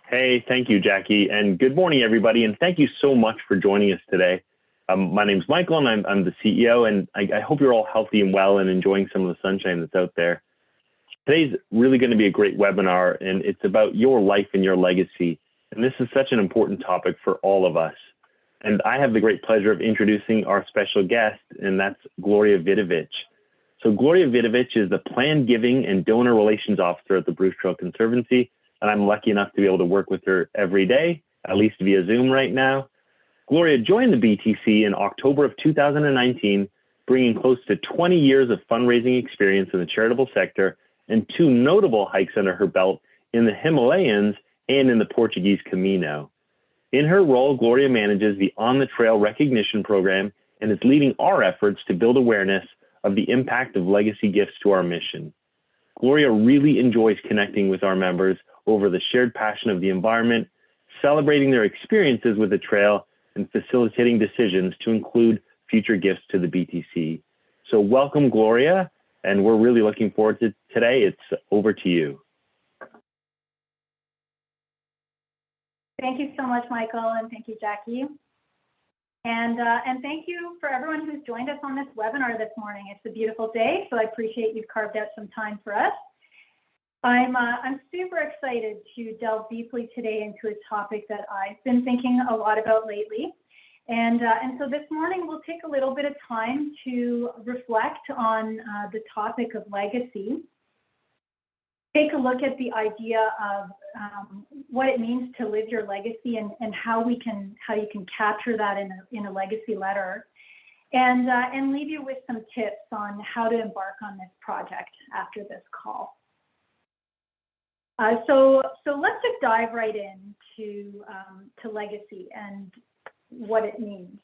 Hey, thank you, Jackie, and good morning, everybody, and thank you so much for joining us today. My name's Michael, and I'm the CEO, and I hope you're all healthy and well and enjoying some of the sunshine that's out there. Today's really going to be a great webinar, and it's about your life and your legacy, and this is such an important topic for all of us. And I have the great pleasure of introducing our special guest, and that's Gloria Vidovich. So Gloria Vidovich is the Plan Giving and Donor Relations Officer at the Bruce Trail Conservancy, and I'm lucky enough to be able to work with her every day, at least via Zoom right now. Gloria joined the BTC in October of 2019, bringing close to 20 years of fundraising experience in the charitable sector and 2 notable hikes under her belt in the Himalayas and in the Portuguese Camino. In her role, Gloria manages the On the Trail Recognition Program and is leading our efforts to build awareness of the impact of legacy gifts to our mission. Gloria really enjoys connecting with our members over the shared passion of the environment, celebrating their experiences with the trail, and facilitating decisions to include future gifts to the BTC. So welcome, Gloria, and we're really looking forward to today. It's over to you. Thank you so much, Michael, and thank you, Jackie. And thank you for everyone who's joined us on this webinar this morning. It's a beautiful day, so I appreciate you've carved out some time for us. I'm super excited to delve deeply today into a topic that I've been thinking a lot about lately. And so this morning we'll take a little bit of time to reflect on the topic of legacy, take a look at the idea of what it means to live your legacy and how you can capture that in a legacy letter, and leave you with some tips on how to embark on this project after this call. So let's just dive right into to legacy and what it means.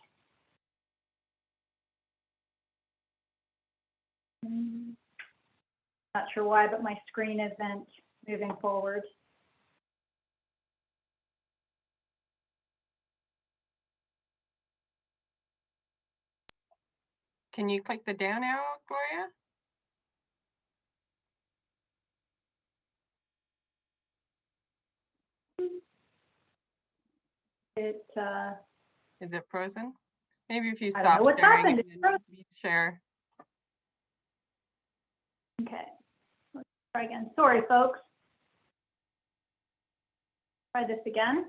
Not sure why, but my screen isn't moving forward. Can you click the down arrow, Gloria? Is it frozen? Maybe if you stop sharing, you can share. Okay, let's try again. Sorry, folks. Try this again.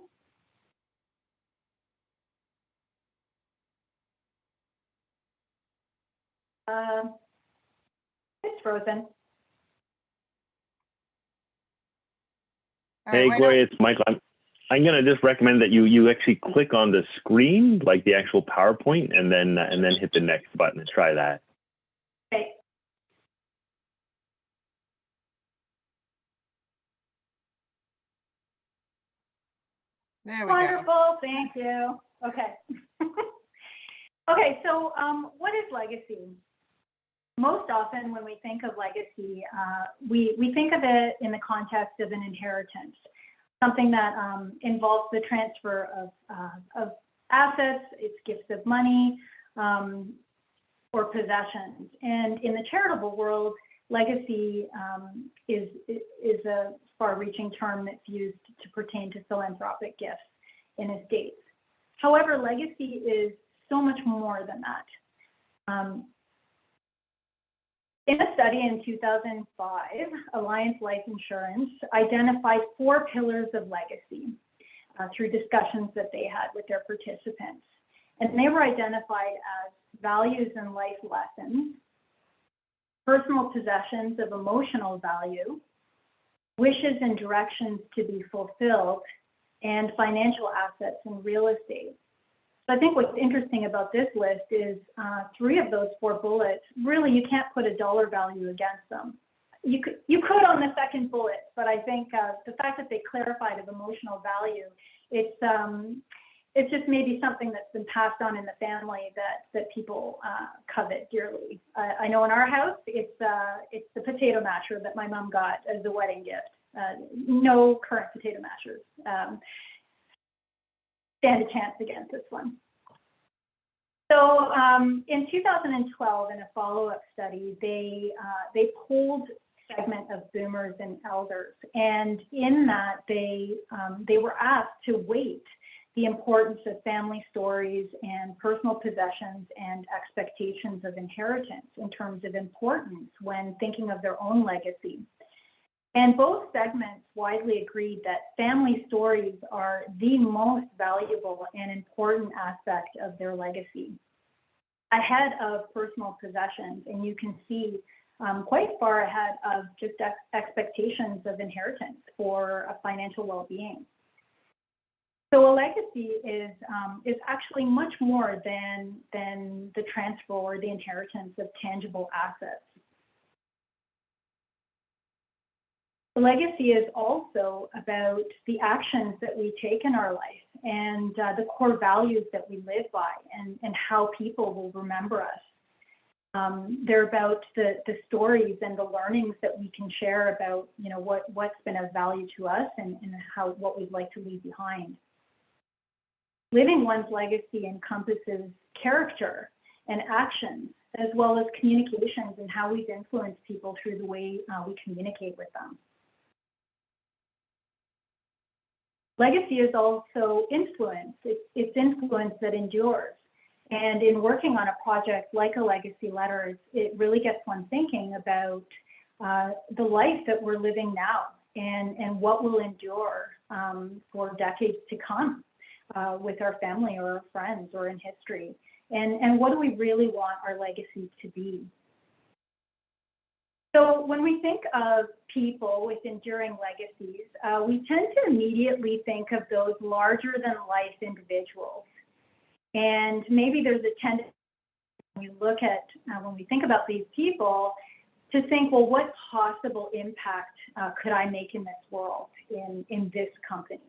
It's frozen. Hey, Gloria, it's Michael. I'm going to just recommend that you actually click on the screen, like the actual PowerPoint, and then hit the next button and try that. Okay. There we Wonderful. go. Thank you. Okay. Okay. So, what is legacy? Most often, when we think of legacy, we think of it in the context of an inheritance. Something that involves the transfer of assets, it's gifts of money, or possessions. And in the charitable world, legacy is a far-reaching term that's used to pertain to philanthropic gifts in estates. However, legacy is so much more than that. In a study in 2005, Alliance Life Insurance identified 4 pillars of legacy through discussions that they had with their participants. And they were identified as values and life lessons, personal possessions of emotional value, wishes and directions to be fulfilled, and financial assets and real estate. So I think what's interesting about this list is 3 of those 4 bullets, really you can't put a dollar value against them. You could on the second bullet, but I think the fact that they clarified of emotional value, it's just maybe something that's been passed on in the family that people covet dearly. I know in our house, it's the potato masher that my mom got as a wedding gift. No current potato mashers stand a chance against this one. So in 2012, in a follow-up study, they polled segment of boomers and elders. And in that, they were asked to weight the importance of family stories and personal possessions and expectations of inheritance in terms of importance when thinking of their own legacy. And both segments widely agreed that family stories are the most valuable and important aspect of their legacy, ahead of personal possessions. And you can see quite far ahead of just expectations of inheritance for a financial well-being. So a legacy is actually much more than the transfer or the inheritance of tangible assets. The legacy is also about the actions that we take in our life and the core values that we live by and how people will remember us. They're about the stories and the learnings that we can share about, you know, what's been of value to us and what we'd like to leave behind. Living one's legacy encompasses character and actions, as well as communications and how we've influenced people through the way we communicate with them. Legacy is also influence. It's influence that endures. And in working on a project like a legacy letter, it really gets one thinking about the life that we're living now and what will endure for decades to come with our family or our friends or in history. And what do we really want our legacy to be? So when we think of people with enduring legacies, we tend to immediately think of those larger than life individuals. And maybe there's a tendency when we look at, when we think about these people, to think, well, what possible impact could I make in this world, in this company?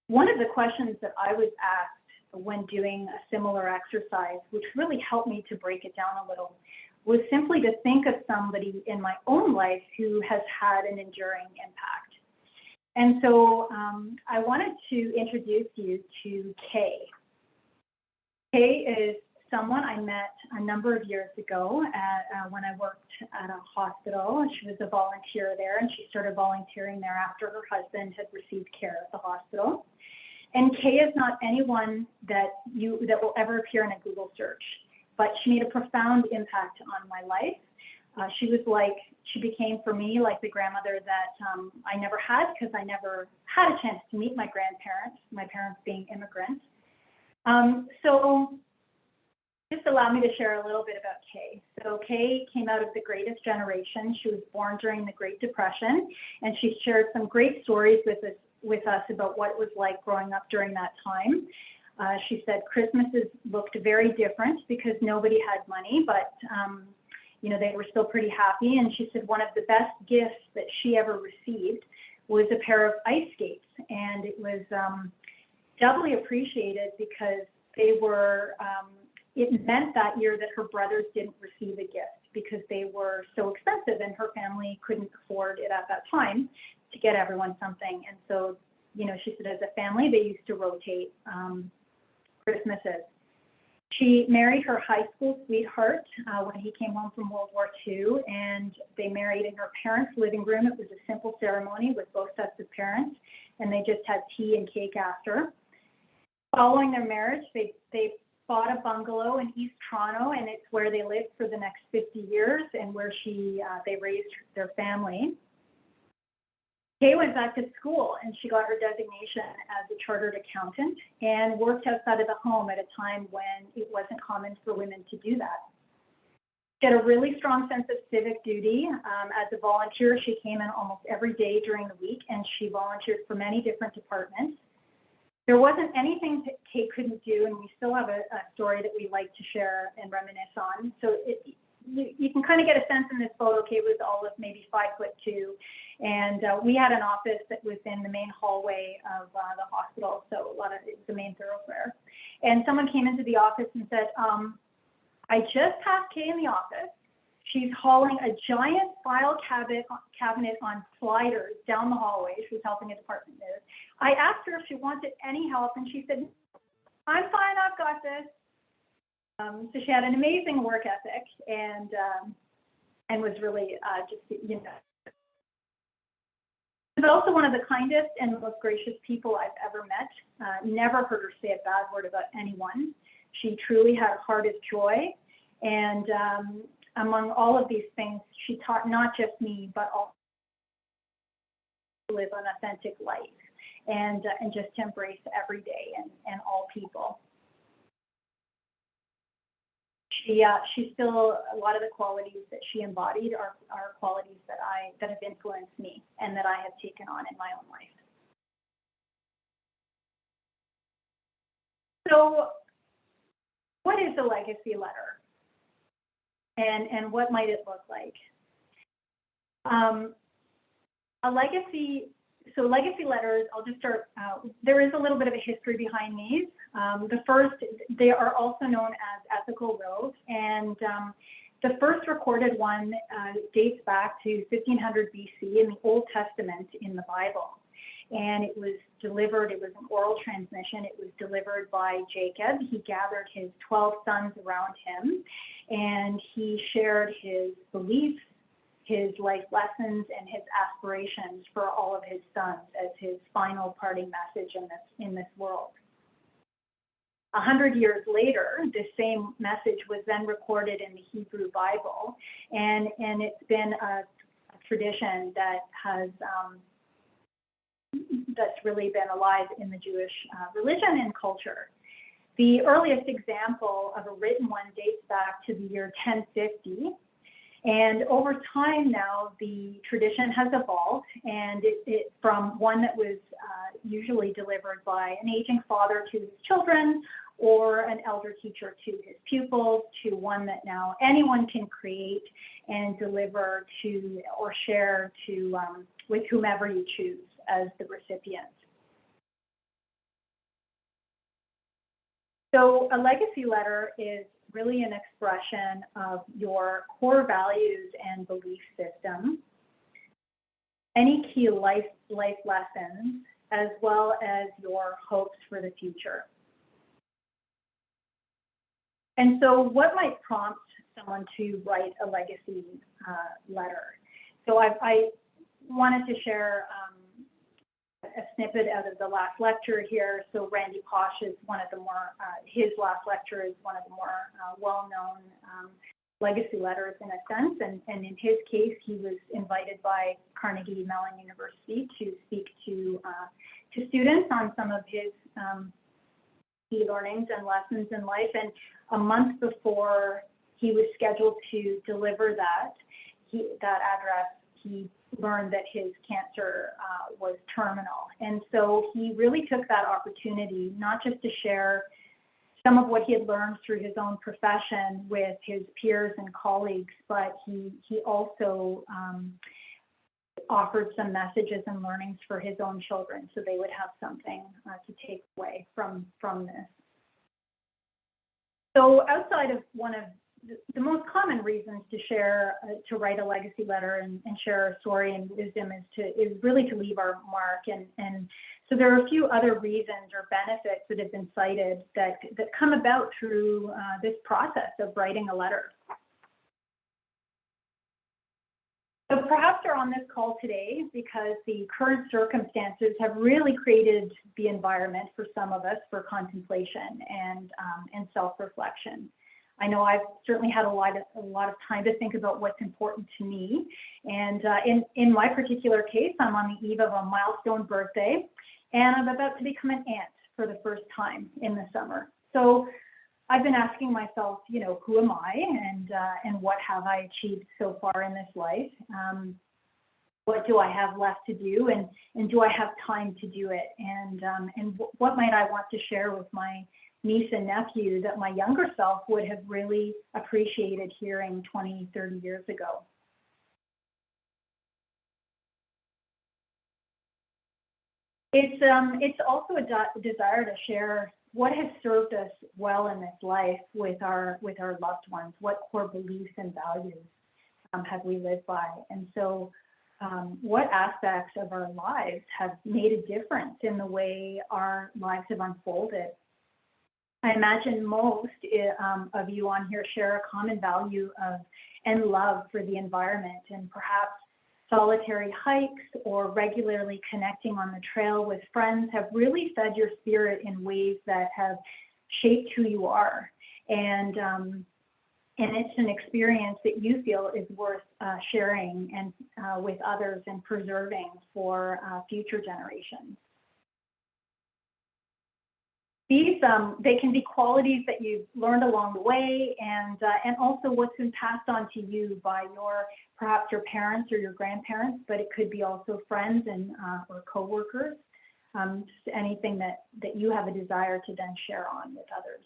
One of the questions that I was asked when doing a similar exercise, which really helped me to break it down a little, was simply to think of somebody in my own life who has had an enduring impact. And so I wanted to introduce you to Kay. Kay is someone I met a number of years ago when I worked at a hospital. She was a volunteer there, and she started volunteering there after her husband had received care at the hospital. And Kay is not anyone that will ever appear in a Google search, but she made a profound impact on my life. She became for me like the grandmother that I never had, because I never had a chance to meet my grandparents, my parents being immigrants. So just allow me to share a little bit about Kay. So Kay came out of the greatest generation. She was born during the Great Depression, and she shared some great stories with us about what it was like growing up during that time. She said Christmases looked very different because nobody had money, but you know, they were still pretty happy. And she said one of the best gifts that she ever received was a pair of ice skates, and it was doubly appreciated because they were. It meant that year that her brothers didn't receive a gift because they were so expensive, and her family couldn't afford it at that time to get everyone something. And so, you know, she said as a family they used to rotate Christmases. She married her high school sweetheart when he came home from World War II, and they married in her parents' living room. It was a simple ceremony with both sets of parents, and they just had tea and cake after. Following their marriage, they bought a bungalow in East Toronto, and it's where they lived for the next 50 years and where they raised their family. Kay went back to school, and she got her designation as a chartered accountant and worked outside of the home at a time when it wasn't common for women to do that. She had a really strong sense of civic duty. As a volunteer, she came in almost every day during the week, and she volunteered for many different departments. There wasn't anything that Kay couldn't do, and we still have a story that we like to share and reminisce on. So you can kind of get a sense in this photo. Kay was all of maybe 5'2", and we had an office that was in the main hallway of the hospital, so it was the main thoroughfare. And someone came into the office and said, I just passed Kay in the office. She's hauling a giant file cabinet on sliders down the hallway. She was helping a department move. I asked her if she wanted any help, and she said, I'm fine, I've got this. So she had an amazing work ethic, and and was really just, but also one of the kindest and most gracious people I've ever met. Never heard her say a bad word about anyone. She truly had a heart of joy. And among all of these things, she taught not just me, but also to live an authentic life and just to embrace every day and all people. She still, a lot of the qualities that she embodied are qualities that have influenced me and that I have taken on in my own life. So what is a legacy letter? And what might it look like? Legacy letters, I'll just start, there is a little bit of a history behind these. The first, they are also known as ethical wills, and the first recorded one dates back to 1500 BC in the Old Testament in the Bible. And it was delivered, it was an oral transmission, it was delivered by Jacob. He gathered his 12 sons around him, and he shared his beliefs, his life lessons, and his aspirations for all of his sons as his final parting message in this world. 100 years later, this same message was then recorded in the Hebrew Bible, and it's been a tradition that has that's really been alive in the Jewish religion and culture. The earliest example of a written one dates back to the year 1050. And over time now, the tradition has evolved, and it from one that was usually delivered by an aging father to his children or an elder teacher to his pupils, to one that now anyone can create and deliver to or share to with whomever you choose as the recipient. So a legacy letter is really an expression of your core values and belief system, any key life lessons, as well as your hopes for the future. And so what might prompt someone to write a legacy letter? So I wanted to share a snippet out of the last lecture here. So Randy Posh is one of the more, his last lecture is one of the more well-known legacy letters in a sense. And in his case, he was invited by Carnegie Mellon University to speak to students on some of his key learnings and lessons in life. And a month before he was scheduled to deliver that address, he learned that his cancer was terminal. And so he really took that opportunity, not just to share some of what he had learned through his own profession with his peers and colleagues, but he also offered some messages and learnings for his own children, so they would have something to take away from this. So outside of one of the most common reasons to write a legacy letter and share a story and wisdom is really to leave our mark. And so there are a few other reasons or benefits that have been cited that come about through this process of writing a letter. So perhaps you're on this call today because the current circumstances have really created the environment for some of us for contemplation and self-reflection. I know I've certainly had a lot of time to think about what's important to me. And in my particular case, I'm on the eve of a milestone birthday, and I'm about to become an aunt for the first time in the summer. So I've been asking myself, who am I, and what have I achieved so far in this life? What do I have left to do, and do I have time to do it? And what might I want to share with my niece and nephew that my younger self would have really appreciated hearing 20, 30 years ago? It's also a desire to share what has served us well in this life with our loved ones. What core beliefs and values have we lived by? And so what aspects of our lives have made a difference in the way our lives have unfolded? I imagine most of you on here share a common value of and love for the environment, and perhaps solitary hikes or regularly connecting on the trail with friends have really fed your spirit in ways that have shaped who you are. And it's an experience that you feel is worth sharing and with others and preserving for future generations. These, they can be qualities that you've learned along the way, and also what's been passed on to you by perhaps your parents or your grandparents, but it could be also friends and or coworkers, just anything that you have a desire to then share on with others.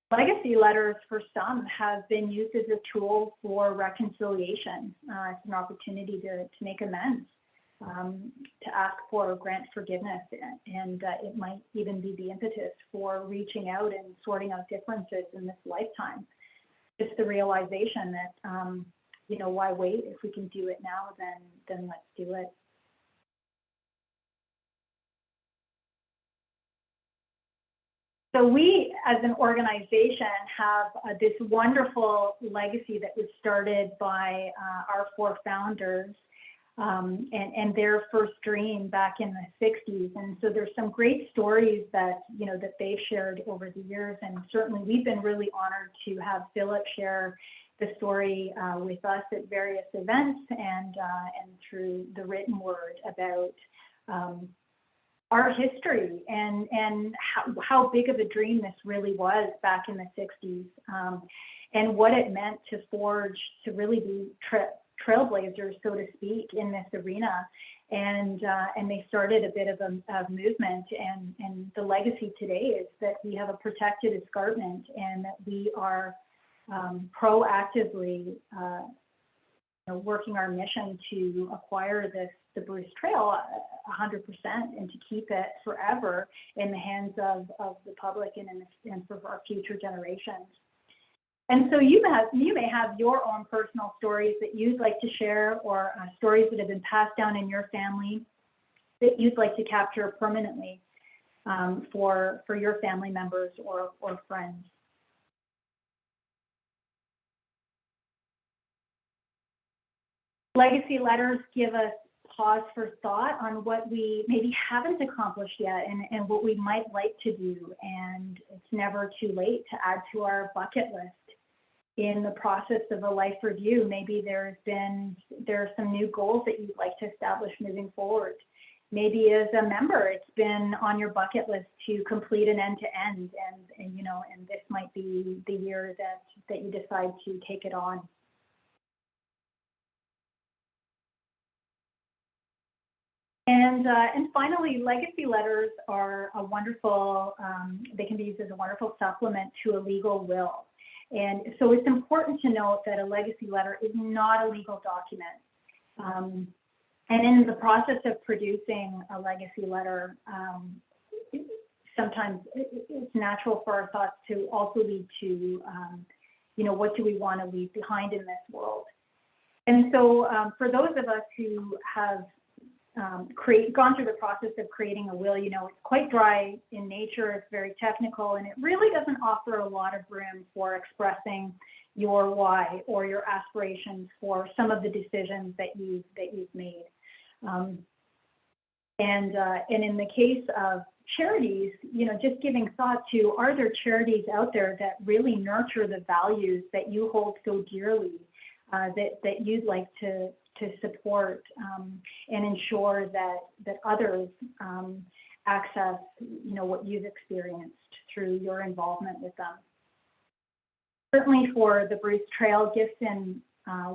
Legacy letters for some have been used as a tool for reconciliation. It's an opportunity to make amends. To ask for or grant forgiveness, and it might even be the impetus for reaching out and sorting out differences in this lifetime. Just the realization that, you know, why wait? If we can do it now, then let's do it. So we, as an organization, have this wonderful legacy that was started by our 4 founders. And their first dream back in the 60s. And so there's some great stories that, you know, that they've shared over the years. And certainly we've been really honored to have Philip share the story with us at various events and through the written word about our history and how big of a dream this really was back in the 60s, and what it meant to forge, to really be trailblazers, so to speak, in this arena, and they started a bit of a movement, and the legacy today is that we have a protected escarpment, and that we are proactively working our mission to acquire the Bruce Trail 100% and to keep it forever in the hands of the public and for our future generations. And so you may have your own personal stories that you'd like to share, or stories that have been passed down in your family that you'd like to capture permanently for your family members or friends. Legacy letters give us pause for thought on what we maybe haven't accomplished yet and what we might like to do. And it's never too late to add to our bucket list. In the process of a life review, maybe there are some new goals that you'd like to establish moving forward. Maybe as a member, it's been on your bucket list to complete an end-to-end, and this might be the year that you decide to take it on. And finally, legacy letters are a wonderful, they can be used as a wonderful supplement to a legal will. And so it's important to note that a legacy letter is not a legal document. And in the process of producing a legacy letter, sometimes it's natural for our thoughts to also lead to, what do we want to leave behind in this world? And so for those of us who have gone through the process of creating a will, it's quite dry in nature, it's very technical, and it really doesn't offer a lot of room for expressing your why or your aspirations for some of the decisions that you've made. And in the case of charities, just giving thought to, are there charities out there that really nurture the values that you hold so dearly, that you'd like to support and ensure that others access, what you've experienced through your involvement with them. Certainly for the Bruce Trail, gifts and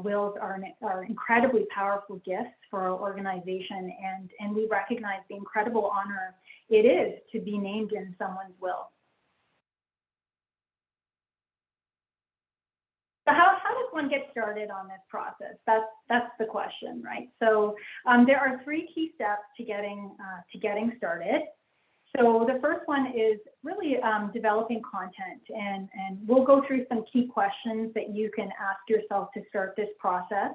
wills are incredibly powerful gifts for our organization, and we recognize the incredible honor it is to be named in someone's will. So how does one get started on this process? That's the question, right? So there are 3 key steps to getting started. So the first one is really developing content, and we'll go through some key questions that you can ask yourself to start this process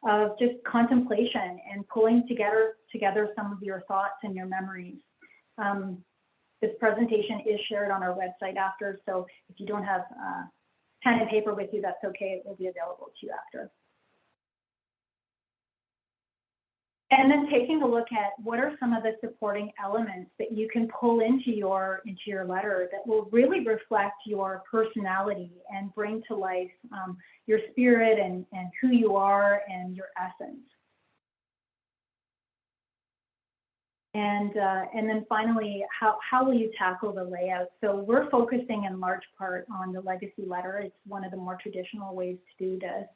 of just contemplation and pulling together some of your thoughts and your memories. This presentation is shared on our website after, so if you don't have pen and paper with you, that's okay. It will be available to you after. And then taking a look at what are some of the supporting elements that you can pull into your letter that will really reflect your personality and bring to life your spirit and who you are and your essence. And then finally, how will you tackle the layout? So we're focusing in large part on the legacy letter. It's one of the more traditional ways to do this.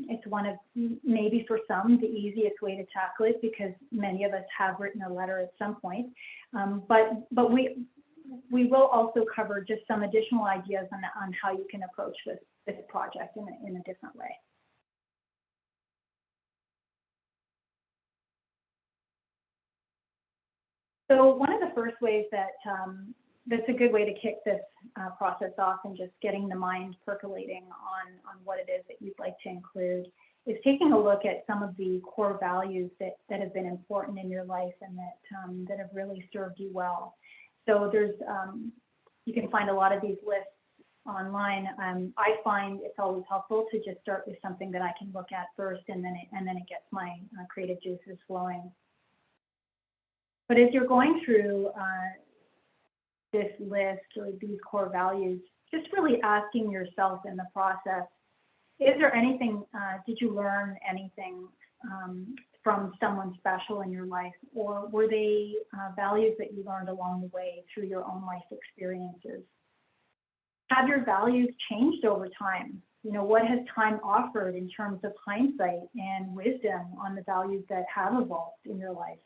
It's one of, maybe for some, the easiest way to tackle it because many of us have written a letter at some point. But we will also cover just some additional ideas on how you can approach this project in a different way. So one of the first ways that that's a good way to kick this process off and just getting the mind percolating on what it is that you'd like to include is taking a look at some of the core values that have been important in your life and that have really served you well. So there's you can find a lot of these lists online. I find it's always helpful to just start with something that I can look at first, and then it gets my creative juices flowing. But as you're going through this list or these core values, just really asking yourself in the process, is there anything, did you learn anything from someone special in your life, or were they values that you learned along the way through your own life experiences? Have your values changed over time? You know, what has time offered in terms of hindsight and wisdom on the values that have evolved in your life?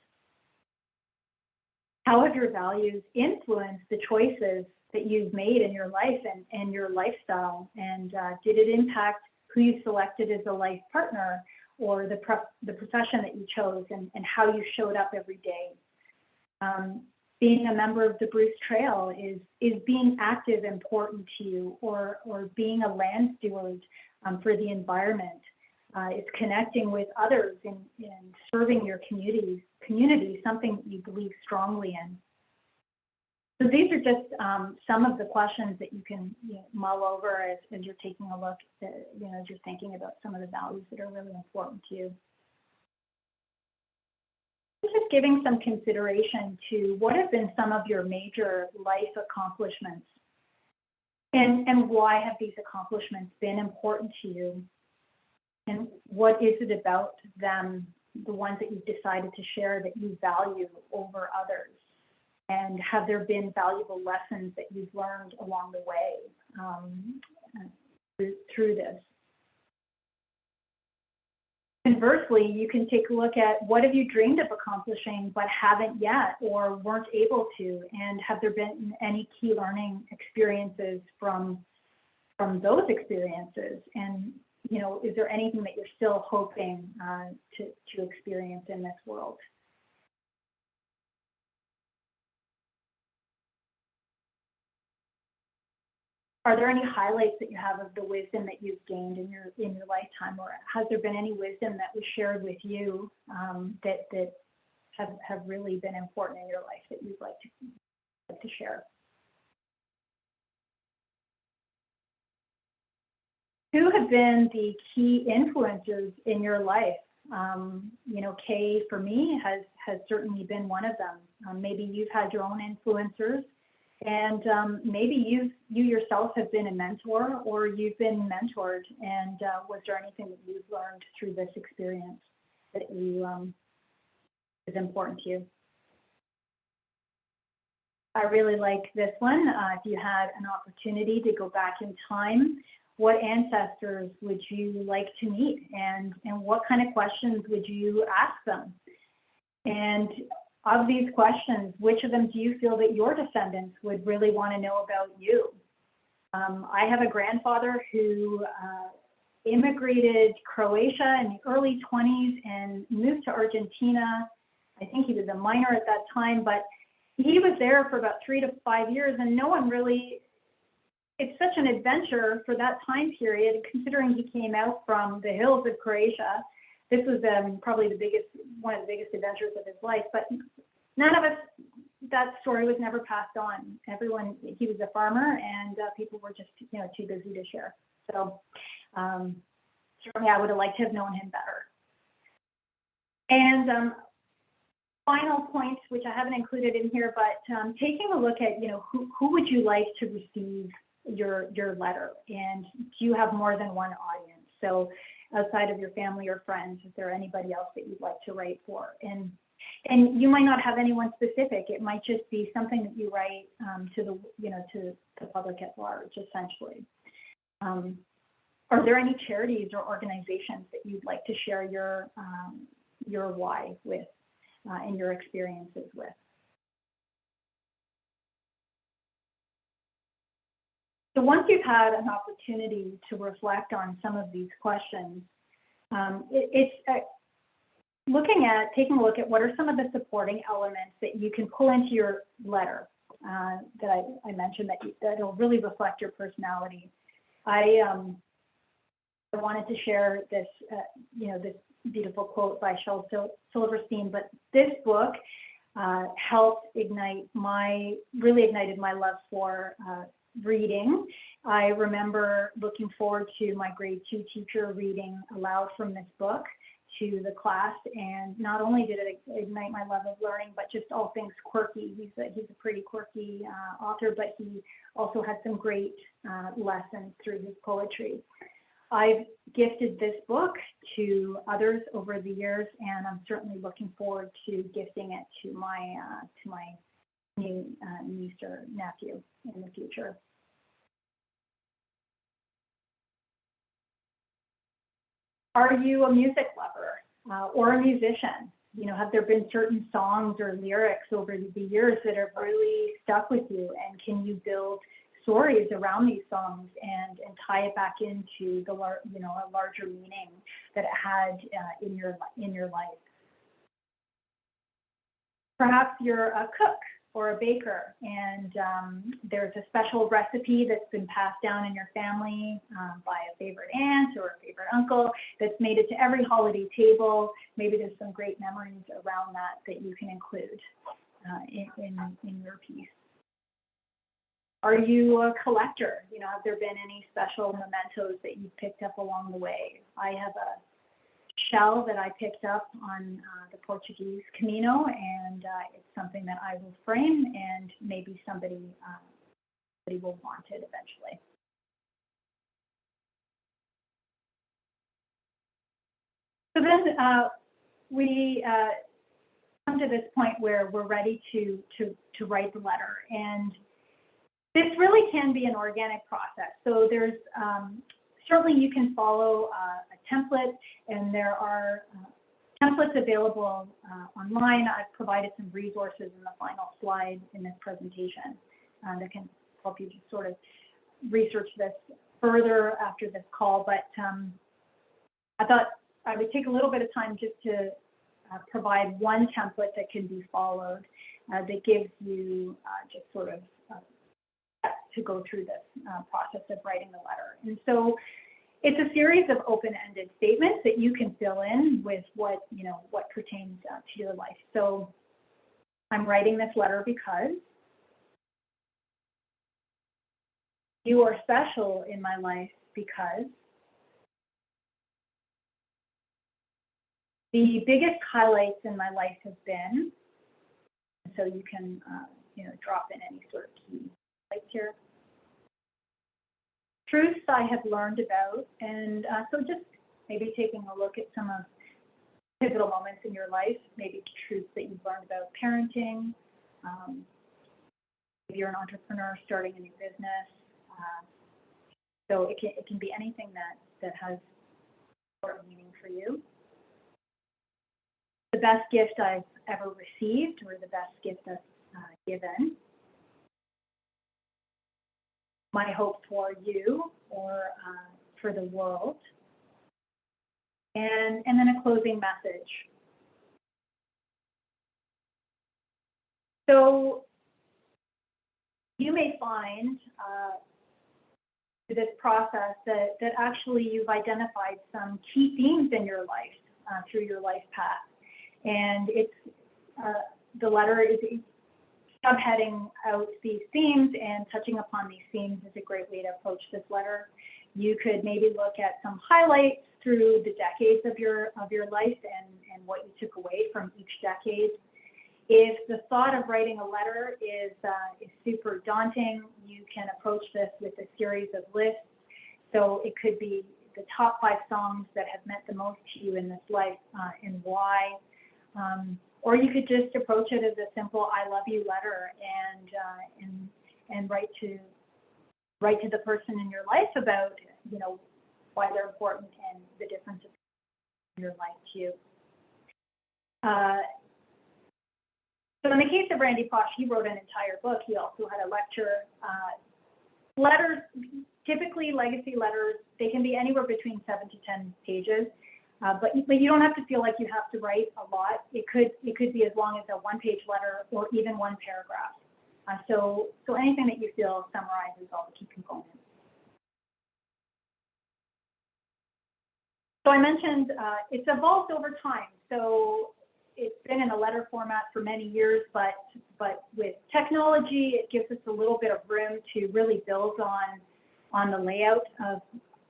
How have your values influenced the choices that you've made in your life and your lifestyle? And did it impact who you selected as a life partner or the profession that you chose and how you showed up every day? Being a member of the Bruce Trail, is being active important to you, or being a land steward for the environment? It's connecting with others and serving your community, something that you believe strongly in. So these are just some of the questions that you can mull over as you're taking a look, as you're thinking about some of the values that are really important to you. Just giving some consideration to what have been some of your major life accomplishments, and why have these accomplishments been important to you? And what is it about them, the ones that you've decided to share, that you value over others? And have there been valuable lessons that you've learned along the way through this? Conversely, you can take a look at what have you dreamed of accomplishing but haven't yet or weren't able to, and have there been any key learning experiences from those experiences? And is there anything that you're still hoping to experience in this world? Are there any highlights that you have of the wisdom that you've gained in your lifetime, or has there been any wisdom that was shared with you that have really been important in your life that you'd like to share? Who have been the key influencers in your life? Kay, for me, has certainly been one of them. Maybe you've had your own influencers, and maybe you yourself have been a mentor, or you've been mentored. And was there anything that you've learned through this experience that is important to you? I really like this one. If you had an opportunity to go back in time, what ancestors would you like to meet, and what kind of questions would you ask them? And of these questions, which of them do you feel that your descendants would really want to know about you? I have a grandfather who immigrated Croatia in the early 20s and moved to Argentina. I think he was a minor at that time, but he was there for about 3 to 5 years, and no one really, it's such an adventure for that time period, considering he came out from the hills of Croatia. This was probably one of the biggest adventures of his life, but none of us that story was never passed on. He was a farmer, and people were just, too busy to share. So certainly I would have liked to have known him better. And final points, which I haven't included in here, but taking a look at, who would you like to receive your letter, and do you have more than one audience? So outside of your family or friends, is there anybody else that you'd like to write for? And you might not have anyone specific. It might just be something that you write to the public at large, essentially. Are there any charities or organizations that you'd like to share your why with and your experiences with? So once you've had an opportunity to reflect on some of these questions, it's taking a look at what are some of the supporting elements that you can pull into your letter that I mentioned that'll really reflect your personality. I wanted to share this, this beautiful quote by Shel Silverstein, but this book ignited my love for reading. I remember looking forward to my grade 2 teacher reading aloud from this book to the class, and not only did it ignite my love of learning, but just all things quirky. He's a pretty quirky author, but he also had some great lessons through his poetry. I've gifted this book to others over the years, and I'm certainly looking forward to gifting it to my new niece or nephew in the future. Are you a music lover or a musician? Have there been certain songs or lyrics over the years that have really stuck with you, and can you build stories around these songs and tie it back into a larger meaning that it had in your life? Perhaps you're a cook or a baker, and there's a special recipe that's been passed down in your family by a favorite aunt or a favorite uncle that's made it to every holiday table. Maybe there's some great memories around that you can include in your piece. Are you a collector? Have there been any special mementos that you've picked up along the way? I have a shell that I picked up on the Portuguese Camino, and it's something that I will frame, and maybe somebody will want it eventually. So then we come to this point where we're ready to write the letter, and this really can be an organic process. So there's certainly you can follow a template, and there are templates available online. I've provided some resources in the final slide in this presentation that can help you just sort of research this further after this call. But I thought I would take a little bit of time just to provide one template that can be followed that gives you just sort of to go through this process of writing the letter. And so it's a series of open-ended statements that you can fill in with what pertains to your life. So I'm writing this letter because you are special in my life, because the biggest highlights in my life have been, so you can drop in any sort of key lights here. Truths I have learned about, and so just maybe taking a look at some of pivotal moments in your life, maybe truths that you've learned about parenting, if you're an entrepreneur starting a new business. So it can be anything that has important meaning for you. The best gift I've ever received, or the best gift I've given. My hope for you or for the world, and then a closing message. So you may find through this process that actually you've identified some key themes in your life through your life path, and it's the letter is subheading out these themes and touching upon these themes is a great way to approach this letter. You could maybe look at some highlights through the decades of your life and what you took away from each decade. If the thought of writing a letter is super daunting, you can approach this with a series of lists. So it could be the top 5 songs that have meant the most to you in this life and why. Or you could just approach it as a simple "I love you" letter and write to the person in your life about why they're important and the difference in your life to you. So in the case of Randy Posh, he wrote an entire book. He also had a lecture. Letters, typically legacy letters, they can be anywhere between 7 to 10 pages. But you don't have to feel like you have to write a lot. It could be as long as a 1-page letter or even 1 paragraph. So anything that you feel summarizes all the key components. So I mentioned it's evolved over time. So it's been in a letter format for many years, but with technology, it gives us a little bit of room to really build on the layout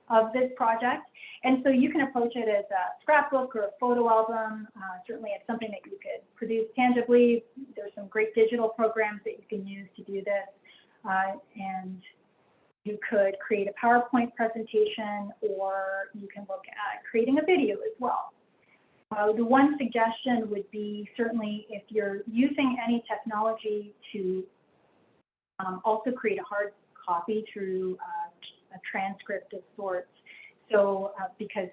of this project. And so you can approach it as a scrapbook or a photo album. Certainly it's something that you could produce tangibly. There's some great digital programs that you can use to do this. And you could create a PowerPoint presentation, or you can look at creating a video as well. The one suggestion would be, certainly if you're using any technology, to also create a hard copy through a transcript of sorts. So because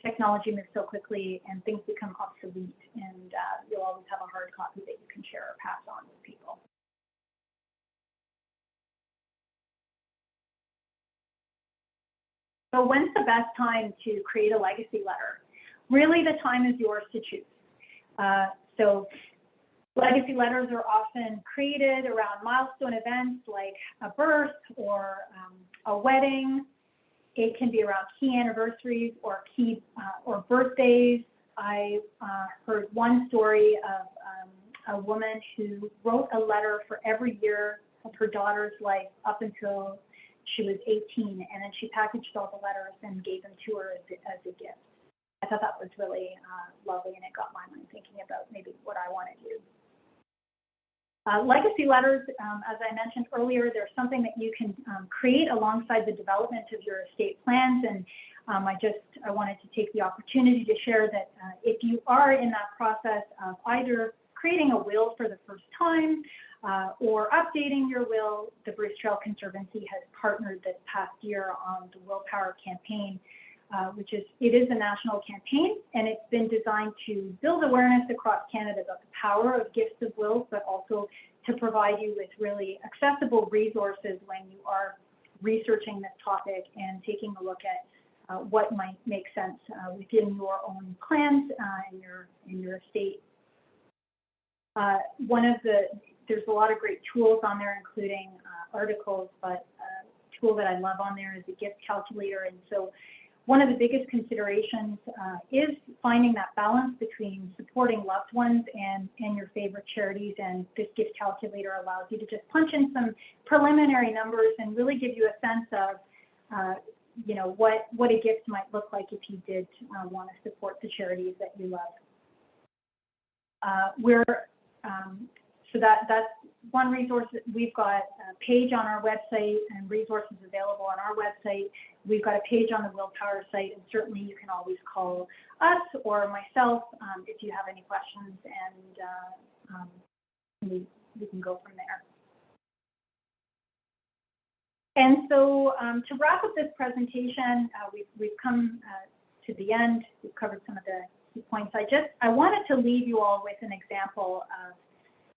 technology moves so quickly and things become obsolete, and you'll always have a hard copy that you can share or pass on with people. So when's the best time to create a legacy letter? Really, the time is yours to choose. So legacy letters are often created around milestone events like a birth or a wedding. It can be around key anniversaries or or birthdays. I heard one story of a woman who wrote a letter for every year of her daughter's life up until she was 18, and then she packaged all the letters and gave them to her as a gift. I thought that was really lovely, and it got my mind thinking about maybe what I want to do. Legacy letters, as I mentioned earlier, they're something that you can create alongside the development of your estate plans. And I wanted to take the opportunity to share that if you are in that process of either creating a will for the first time or updating your will, the Bruce Trail Conservancy has partnered this past year on the Willpower campaign, it is a national campaign, and it's been designed to build awareness across Canada about the power of gifts of wills, but also to provide you with really accessible resources when you are researching this topic and taking a look at what might make sense within your own plans in your estate. There's a lot of great tools on there, including articles, but a tool that I love on there is a gift calculator. And so one of the biggest considerations is finding that balance between supporting loved ones and your favorite charities. And this gift calculator allows you to just punch in some preliminary numbers and really give you a sense of what a gift might look like if you did want to support the charities that you love. So that's one resource. We've got a page on our website and resources available on our website. We've got a page on the Willpower site, and certainly you can always call us or myself if you have any questions, and we can go from there. And so to wrap up this presentation, we've come to the end. We've covered some of the key points. I wanted to leave you all with an example of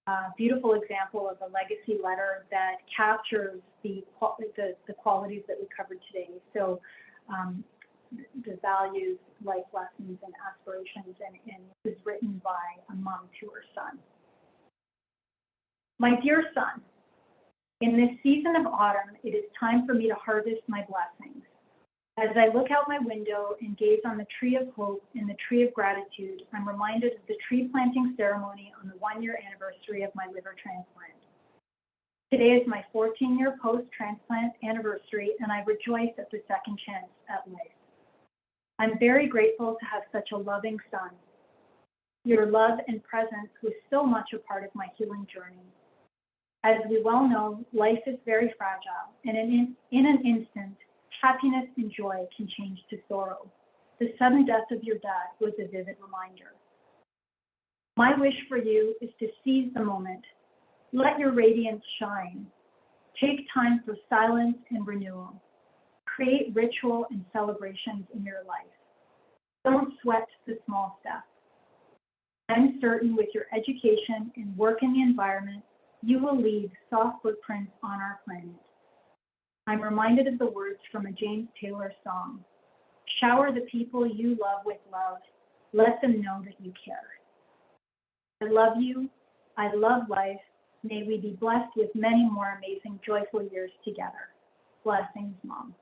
a beautiful example of a legacy letter that captures the qualities that we covered today. So the values, life lessons, and aspirations, and it was written by a mom to her son. My dear son, in this season of autumn, it is time for me to harvest my blessings. As I look out my window and gaze on the tree of hope and the tree of gratitude, I'm reminded of the tree planting ceremony on the 1-year anniversary of my liver transplant. Today is my 14-year post-transplant anniversary, and I rejoice at the second chance at life. I'm very grateful to have such a loving son. Your love and presence was so much a part of my healing journey. As we well know, life is very fragile, and in an instant, happiness and joy can change to sorrow. The sudden death of your dad was a vivid reminder. My wish for you is to seize the moment. Let your radiance shine. Take time for silence and renewal. Create ritual and celebrations in your life. Don't sweat the small steps. I'm certain with your education and work in the environment, you will leave soft footprints on our planet. I'm reminded of the words from a James Taylor song. Shower the people you love with love. Let them know that you care. I love you. I love life. May we be blessed with many more amazing, joyful years together. Blessings, Mom.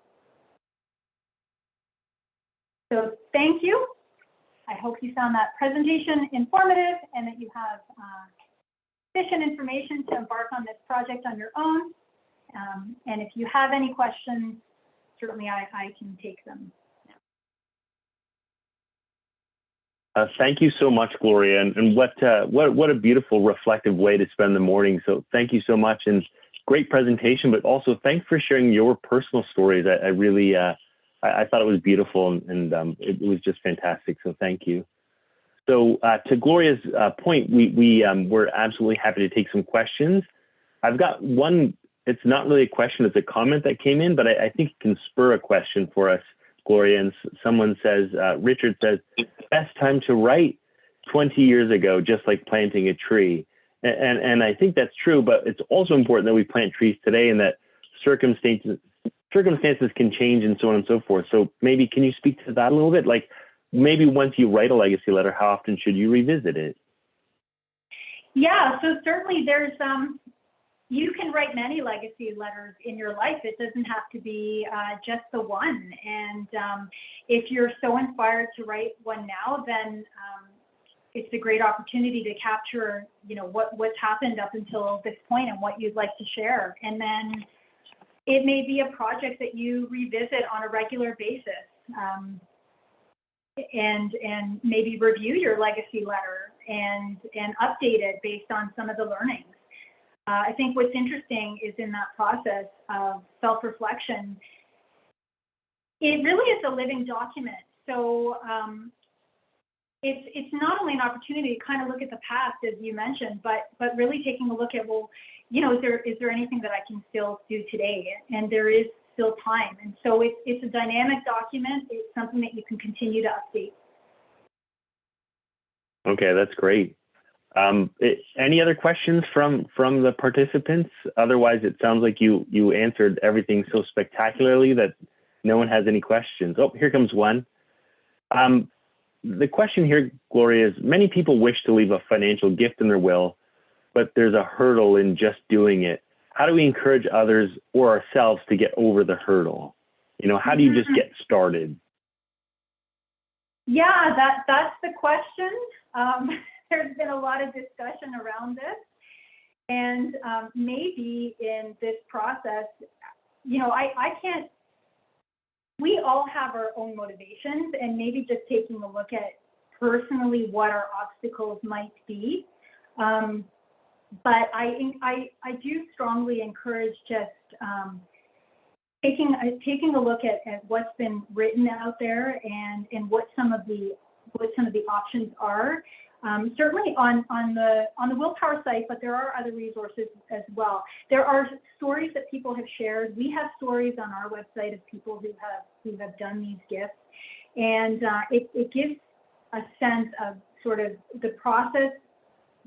So thank you. I hope you found that presentation informative and that you have sufficient information to embark on this project on your own. And if you have any questions, certainly I can take them. Thank you so much, Gloria, and what a beautiful reflective way to spend the morning. So thank you so much, and great presentation, but also thanks for sharing your personal stories. I really, I thought it was beautiful, and it was just fantastic, so thank you. So to Gloria's point, we're absolutely happy to take some questions. I've got one, it's not really a question, it's a comment that came in, but I think it can spur a question for us, Gloria. And someone says, Richard says, best time to write 20 years ago, just like planting a tree. And I think that's true, but it's also important that we plant trees today and that circumstances can change and so on and so forth. So maybe can you speak to that a little bit? Like maybe once you write a legacy letter, how often should you revisit it? Yeah, so certainly there's, you can write many legacy letters in your life. It doesn't have to be just the one. And if you're so inspired to write one now, then it's a great opportunity to capture, you know, what's happened up until this point and what you'd like to share. And then it may be a project that you revisit on a regular basis, and maybe review your legacy letter and update it based on some of the learnings. I think what's interesting is in that process of self-reflection, it really is a living document. So it's not only an opportunity to kind of look at the past, as you mentioned, but really taking a look at, well, you know, is there anything that I can still do today? And there is still time. And so it's a dynamic document. It's something that you can continue to update. Okay, that's great. Any other questions from the participants? Otherwise, it sounds like you answered everything so spectacularly that no one has any questions. Oh, here comes one. The question here, Gloria, is many people wish to leave a financial gift in their will, but there's a hurdle in just doing it. How do we encourage others or ourselves to get over the hurdle? You know, how do you just get started? Yeah, that's the question. There's been a lot of discussion around this, and maybe in this process, you know, I can't, we all have our own motivations, and maybe just taking a look at personally what our obstacles might be. But I do strongly encourage just taking a look at what's been written out there and what some of the options are. Certainly on the Willpower site, but there are other resources as well. There are stories that people have shared. We have stories on our website of people who have done these gifts, and it gives a sense of sort of the process,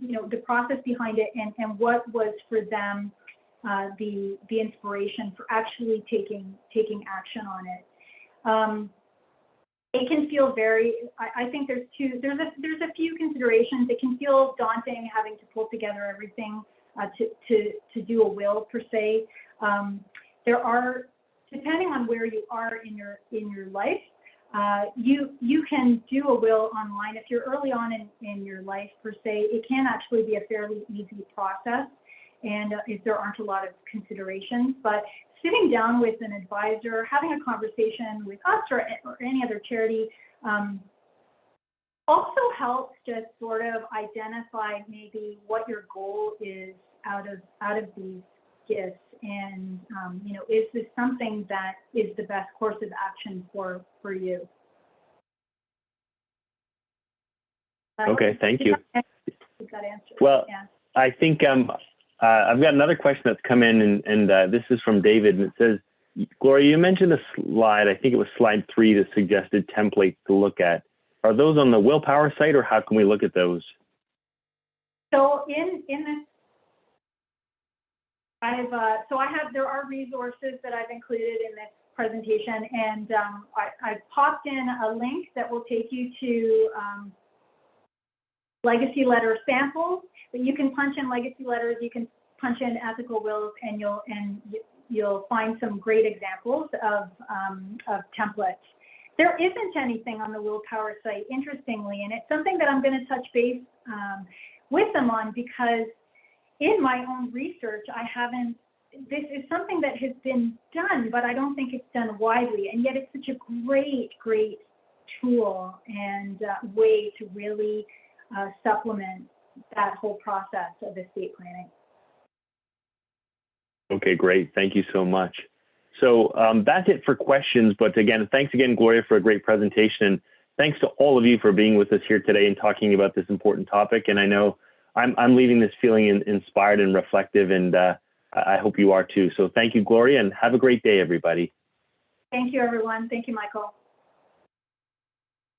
you know, the process behind it, and what was for them the inspiration for actually taking action on it. It can feel very, I think there's a few considerations. It can feel daunting having to pull together everything to do a will per se. There are, depending on where you are in your life, you can do a will online. If you're early on in your life per se, it can actually be a fairly easy process. and if there aren't a lot of considerations. But sitting down with an advisor, having a conversation with us or any other charity also helps just sort of identify maybe what your goal is out of these gifts, and you know, is this something that is the best course of action for you? Okay, thank you. That answer. Well, yeah. I think I've got another question that's come in, and this is from David, and it says, Gloria, you mentioned a slide, I think it was slide 3, the suggested templates to look at. Are those on the Willpower site, or how can we look at those? So in this, there are resources that I've included in this presentation, and I've popped in a link that will take you to legacy letter samples. But you can punch in legacy letters, you can punch in ethical wills, and you'll find some great examples of templates. There isn't anything on the Willpower site, interestingly, and it's something that I'm going to touch base with them on, because in my own research, this is something that has been done, but I don't think it's done widely, and yet it's such a great tool and way to really supplement that whole process of estate planning. Okay, great. Thank you so much. So that's it for questions. But again, thanks again, Gloria, for a great presentation. And thanks to all of you for being with us here today and talking about this important topic. And I know I'm leaving this feeling inspired and reflective, and I hope you are too. So thank you, Gloria, and have a great day, everybody. Thank you, everyone. Thank you, Michael.